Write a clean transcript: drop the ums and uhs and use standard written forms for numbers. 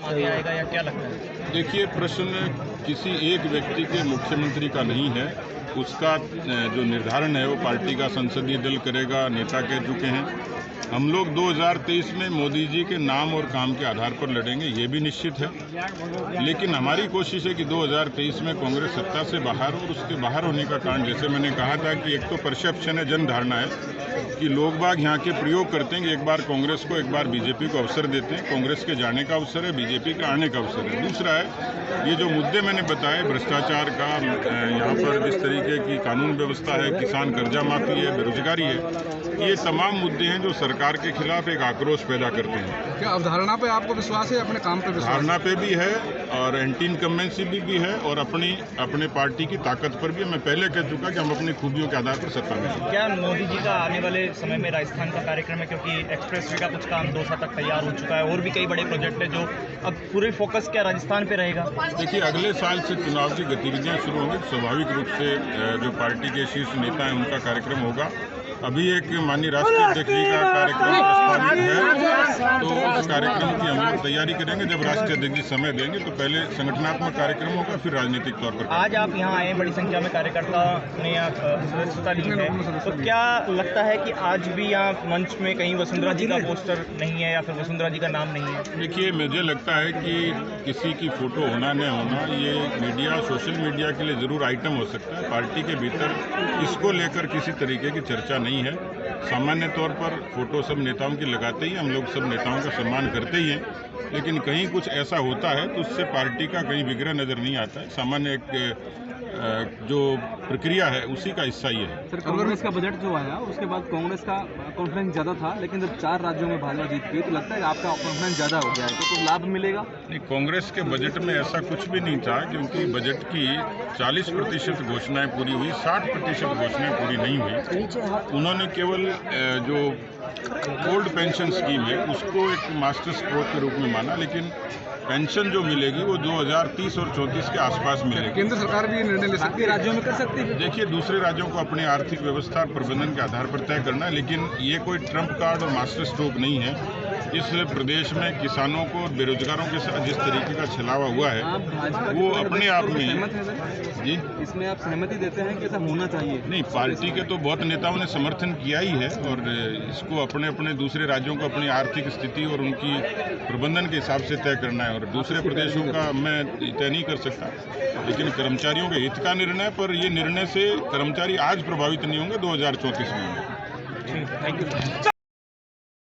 आगे आएगा या क्या लगता है? देखिए, प्रश्न किसी एक व्यक्ति के मुख्यमंत्री का नहीं है। उसका जो निर्धारण है वो पार्टी का संसदीय दल करेगा, नेता कह चुके हैं। हम लोग 2023 में मोदी जी के नाम और काम के आधार पर लड़ेंगे, ये भी निश्चित है। लेकिन हमारी कोशिश है कि 2023 में कांग्रेस सत्ता से बाहर, और उसके बाहर होने का कारण जैसे मैंने कहा था कि एक तो परसेप्शन है, जन धारणा है कि लोग बाग यहाँ के प्रयोग करते हैं कि एक बार कांग्रेस को, एक बार बीजेपी को अवसर देते हैं। कांग्रेस के जाने का अवसर है, बीजेपी का आने का अवसर है। दूसरा है, ये जो मुद्दे मैंने बताए भ्रष्टाचार का, यहाँ पर जिस तरीके की कानून व्यवस्था है, किसान कर्जा माफी है, बेरोजगारी है, ये तमाम मुद्दे हैं जो सरकार के खिलाफ एक आक्रोश पैदा करते हैं। क्या अवधारणा पे आपको विश्वास है, अपने काम पे विश्वास? धारणा पे भी है और एंटी इनकम्बेंसी भी है, और अपने पार्टी की ताकत पर भी। मैं पहले कह चुका कि हम अपनी खूबियों के आधार पर सत्ता में हैं। क्या मोदी जी का आने वाले समय में राजस्थान का कार्यक्रम है, क्योंकि एक्सप्रेसवे का कुछ काम दौसा तक तैयार हो चुका है और भी कई बड़े प्रोजेक्ट है, जो अब पूरे फोकस क्या राजस्थान पे रहेगा? देखिए, अगले साल से चुनाव की गतिविधियां शुरू होंगी। स्वाभाविक रूप से जो पार्टी के शीर्ष नेता हैं उनका कार्यक्रम होगा। अभी एक माननीय राष्ट्रीय अध्यक्ष जी का कार्यक्रम प्रस्तावित है, तो उस कार्यक्रम की हम लोग तैयारी करेंगे। जब राष्ट्रीय अध्यक्ष जी समय देंगे तो पहले संगठनात्मक कार्यक्रम होगा, फिर राजनीतिक तौर पर। आज आप यहाँ आए, बड़ी संख्या में कार्यकर्ता ने सदस्यता ली है, तो क्या लगता है कि आज भी यहाँ मंच में कहीं वसुंधरा जी का पोस्टर नहीं है या फिर वसुंधरा जी का नाम नहीं है? देखिए, मुझे लगता है कि किसी की फोटो होना न होना ये मीडिया, सोशल मीडिया के लिए जरूर आइटम हो सकता है। पार्टी के भीतर इसको लेकर किसी तरीके की चर्चा नहीं है। सामान्य तौर पर फोटो सब नेताओं की लगाते ही, हम लोग सब नेताओं का सम्मान करते ही हैं। लेकिन कहीं कुछ ऐसा होता है तो उससे पार्टी का कहीं विग्रह नजर नहीं आता है। सामान्य एक जो प्रक्रिया है उसी का हिस्सा ही है। सर, कांग्रेस का बजट जो आया उसके बाद कांग्रेस का कॉन्फिडेंस ज़्यादा था, लेकिन जब 4 राज्यों में भाजपा जीत गई तो लगता है कि आपका कॉन्फिडेंस ज़्यादा हो गया है, तो लाभ मिलेगा? नहीं, कांग्रेस के बजट में ऐसा कुछ भी नहीं था, क्योंकि बजट की 40% घोषणाएं पूरी हुई, 60% घोषणाएं पूरी नहीं हुई। उन्होंने केवल जो ओल्ड पेंशन स्कीम है उसको एक मास्टर स्ट्रोक के रूप में माना, लेकिन पेंशन जो मिलेगी वो 2030 और 34 के आसपास मिलेगी। केंद्र सरकार भी निर्णय ले सकती है, राज्यों में कर सकती है। देखिए, दूसरे राज्यों को अपने आर्थिक व्यवस्था प्रबंधन के आधार पर तय करना है, लेकिन ये कोई ट्रम्प कार्ड और मास्टर स्ट्रोक नहीं है। इस प्रदेश में किसानों को और बेरोजगारों के साथ जिस तरीके का छलावा हुआ है वो अपने आप में जी, इसमें आप सहमति देते हैं कि ऐसा होना चाहिए? नहीं, पार्टी के तो बहुत नेताओं ने समर्थन किया ही है, और इसको अपने अपने दूसरे राज्यों को अपनी आर्थिक स्थिति और उनकी प्रबंधन के हिसाब से तय करना है, और दूसरे प्रदेशों का मैं तय नहीं कर सकता। लेकिन कर्मचारियों के हित का निर्णय, पर ये निर्णय से कर्मचारी आज प्रभावित नहीं होंगे, 2034 में होंगे। Thank you.